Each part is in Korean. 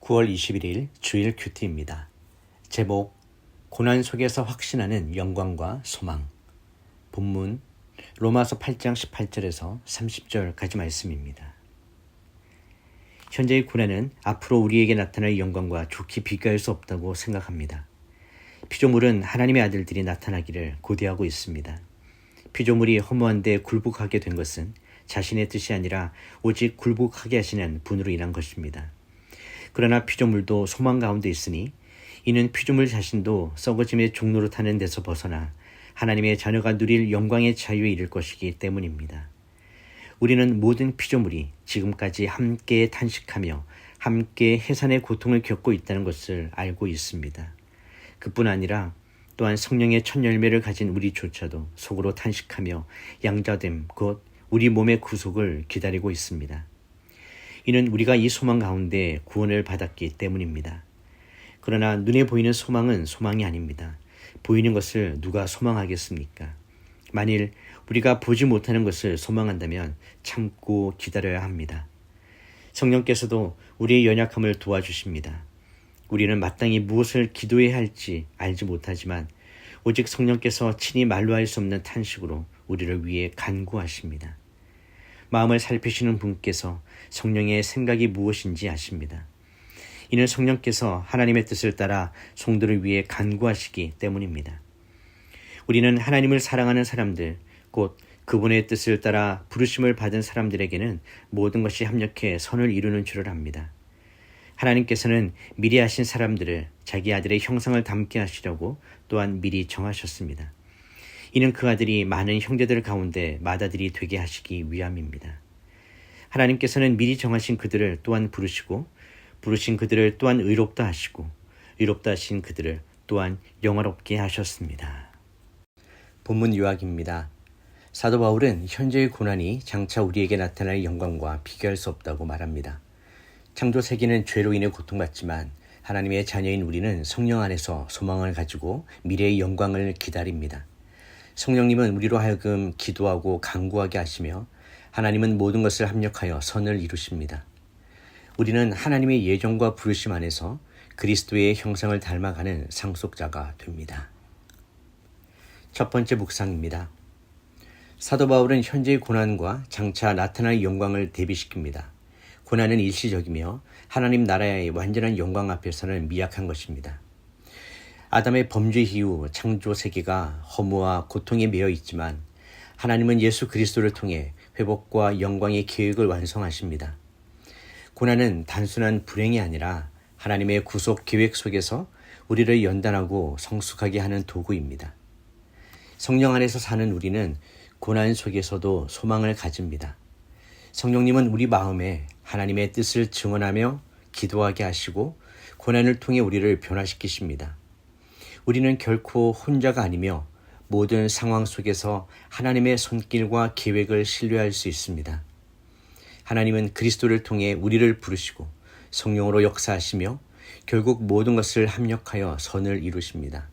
9월 21일 주일 큐티입니다. 제목 고난 속에서 확신하는 영광과 소망. 본문 로마서 8장 18절에서 30절까지 말씀입니다. 현재의 고난은 앞으로 우리에게 나타날 영광과 좋게 비교할 수 없다고 생각합니다. 피조물은 하나님의 아들들이 나타나기를 고대하고 있습니다. 피조물이 허무한데 굴복하게 된 것은 자신의 뜻이 아니라 오직 굴복하게 하시는 분으로 인한 것입니다. 그러나 피조물도 소망 가운데 있으니 이는 피조물 자신도 썩어짐의 종로로 타는 데서 벗어나 하나님의 자녀가 누릴 영광의 자유에 이를 것이기 때문입니다. 우리는 모든 피조물이 지금까지 함께 탄식하며 함께 해산의 고통을 겪고 있다는 것을 알고 있습니다. 그뿐 아니라 또한 성령의 첫 열매를 가진 우리조차도 속으로 탄식하며 양자됨 곧 우리 몸의 구속을 기다리고 있습니다. 이는 우리가 이 소망 가운데 구원을 받았기 때문입니다. 그러나 눈에 보이는 소망은 소망이 아닙니다. 보이는 것을 누가 소망하겠습니까? 만일 우리가 보지 못하는 것을 소망한다면 참고 기다려야 합니다. 성령께서도 우리의 연약함을 도와주십니다. 우리는 마땅히 무엇을 기도해야 할지 알지 못하지만 오직 성령께서 친히 말로 할 수 없는 탄식으로 우리를 위해 간구하십니다. 마음을 살피시는 분께서 성령의 생각이 무엇인지 아십니다. 이는 성령께서 하나님의 뜻을 따라 성도를 위해 간구하시기 때문입니다. 우리는 하나님을 사랑하는 사람들, 곧 그분의 뜻을 따라 부르심을 받은 사람들에게는 모든 것이 합력해 선을 이루는 줄을 압니다. 하나님께서는 미리 하신 사람들을 자기 아들의 형상을 닮게 하시려고 또한 미리 정하셨습니다. 이는 그 아들이 많은 형제들 가운데 맏아들이 되게 하시기 위함입니다. 하나님께서는 미리 정하신 그들을 또한 부르시고 부르신 그들을 또한 의롭다 하시고 의롭다 하신 그들을 또한 영화롭게 하셨습니다. 본문 요약입니다. 사도 바울은 현재의 고난이 장차 우리에게 나타날 영광과 비교할 수 없다고 말합니다. 창조 세계는 죄로 인해 고통받지만 하나님의 자녀인 우리는 성령 안에서 소망을 가지고 미래의 영광을 기다립니다. 성령님은 우리로 하여금 기도하고 간구하게 하시며 하나님은 모든 것을 합력하여 선을 이루십니다. 우리는 하나님의 예정과 부르심 안에서 그리스도의 형상을 닮아가는 상속자가 됩니다. 첫 번째 묵상입니다. 사도 바울은 현재의 고난과 장차 나타날 영광을 대비시킵니다. 고난은 일시적이며 하나님 나라의 완전한 영광 앞에서는 미약한 것입니다. 아담의 범죄 이후 창조 세계가 허무와 고통에 매여 있지만 하나님은 예수 그리스도를 통해 회복과 영광의 계획을 완성하십니다. 고난은 단순한 불행이 아니라 하나님의 구속 계획 속에서 우리를 연단하고 성숙하게 하는 도구입니다. 성령 안에서 사는 우리는 고난 속에서도 소망을 가집니다. 성령님은 우리 마음에 하나님의 뜻을 증언하며 기도하게 하시고 고난을 통해 우리를 변화시키십니다. 우리는 결코 혼자가 아니며 모든 상황 속에서 하나님의 손길과 계획을 신뢰할 수 있습니다. 하나님은 그리스도를 통해 우리를 부르시고 성령으로 역사하시며 결국 모든 것을 합력하여 선을 이루십니다.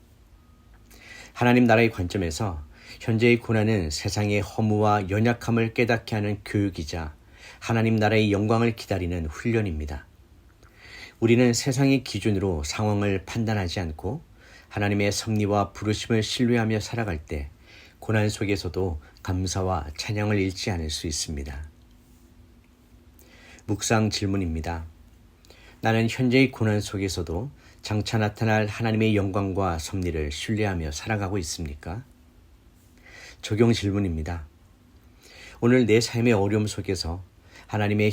하나님 나라의 관점에서 현재의 고난은 세상의 허무와 연약함을 깨닫게 하는 교육이자 하나님 나라의 영광을 기다리는 훈련입니다. 우리는 세상의 기준으로 상황을 판단하지 않고 하나님의 섭리와 부르심을 신뢰하며 살아갈 때 고난 속에서도 감사와 찬양을 잃지 않을 수 있습니다. 묵상 질문입니다. 나는 현재의 고난 속에서도 장차 나타날 하나님의 영광과 섭리를 신뢰하며 살아가고 있습니까? 적용 질문입니다. 오늘 내 삶의 어려움 속에서 하나님의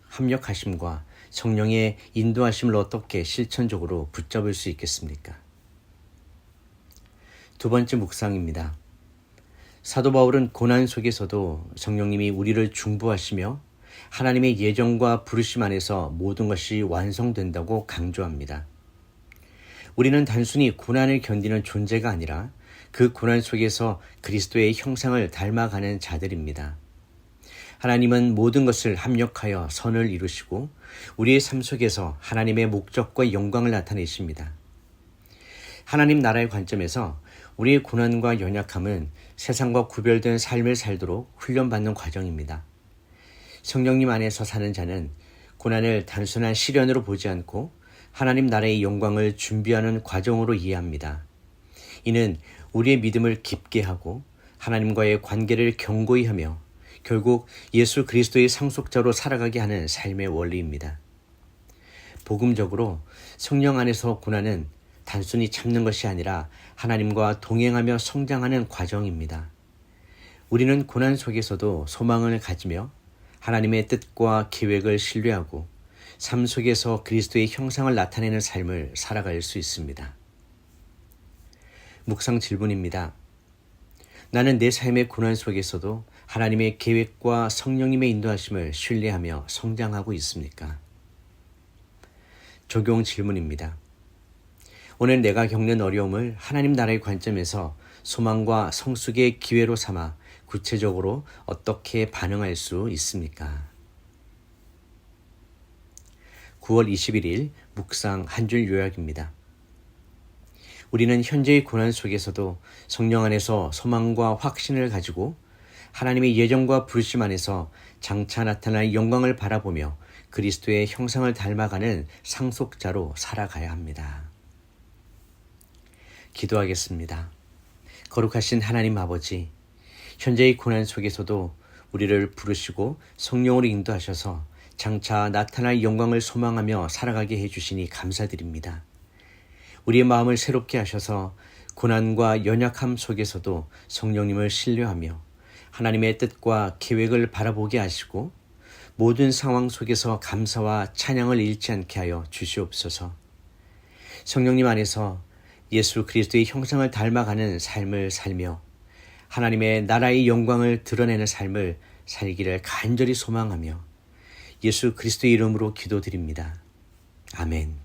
합력하심과 성령의 인도하심을 어떻게 실천적으로 붙잡을 수 있겠습니까? 두 번째 묵상입니다. 사도 바울은 고난 속에서도 성령님이 우리를 중보하시며 하나님의 예정과 부르심 안에서 모든 것이 완성된다고 강조합니다. 우리는 단순히 고난을 견디는 존재가 아니라 그 고난 속에서 그리스도의 형상을 닮아가는 자들입니다. 하나님은 모든 것을 합력하여 선을 이루시고 우리의 삶 속에서 하나님의 목적과 영광을 나타내십니다. 하나님 나라의 관점에서 우리의 고난과 연약함은 세상과 구별된 삶을 살도록 훈련받는 과정입니다. 성령님 안에서 사는 자는 고난을 단순한 시련으로 보지 않고 하나님 나라의 영광을 준비하는 과정으로 이해합니다. 이는 우리의 믿음을 깊게 하고 하나님과의 관계를 견고히 하며 결국 예수 그리스도의 상속자로 살아가게 하는 삶의 원리입니다. 복음적으로 성령 안에서 고난은 단순히 참는 것이 아니라 하나님과 동행하며 성장하는 과정입니다. 우리는 고난 속에서도 소망을 가지며 하나님의 뜻과 계획을 신뢰하고 삶 속에서 그리스도의 형상을 나타내는 삶을 살아갈 수 있습니다. 묵상 질문입니다. 나는 내 삶의 고난 속에서도 하나님의 계획과 성령님의 인도하심을 신뢰하며 성장하고 있습니까? 적용 질문입니다. 오늘 내가 겪는 어려움을 하나님 나라의 관점에서 소망과 성숙의 기회로 삼아 구체적으로 어떻게 반응할 수 있습니까? 9월 21일 묵상 한 줄 요약입니다. 우리는 현재의 고난 속에서도 성령 안에서 소망과 확신을 가지고 하나님의 예정과 부르심 안에서 장차 나타날 영광을 바라보며 그리스도의 형상을 닮아가는 상속자로 살아가야 합니다. 기도하겠습니다. 거룩하신 하나님 아버지, 현재의 고난 속에서도 우리를 부르시고 성령으로 인도하셔서 장차 나타날 영광을 소망하며 살아가게 해주시니 감사드립니다. 우리의 마음을 새롭게 하셔서 고난과 연약함 속에서도 성령님을 신뢰하며 하나님의 뜻과 계획을 바라보게 하시고 모든 상황 속에서 감사와 찬양을 잃지 않게 하여 주시옵소서. 성령님 안에서 예수 그리스도의 형상을 닮아가는 삶을 살며 하나님의 나라의 영광을 드러내는 삶을 살기를 간절히 소망하며 예수 그리스도의 이름으로 기도드립니다. 아멘.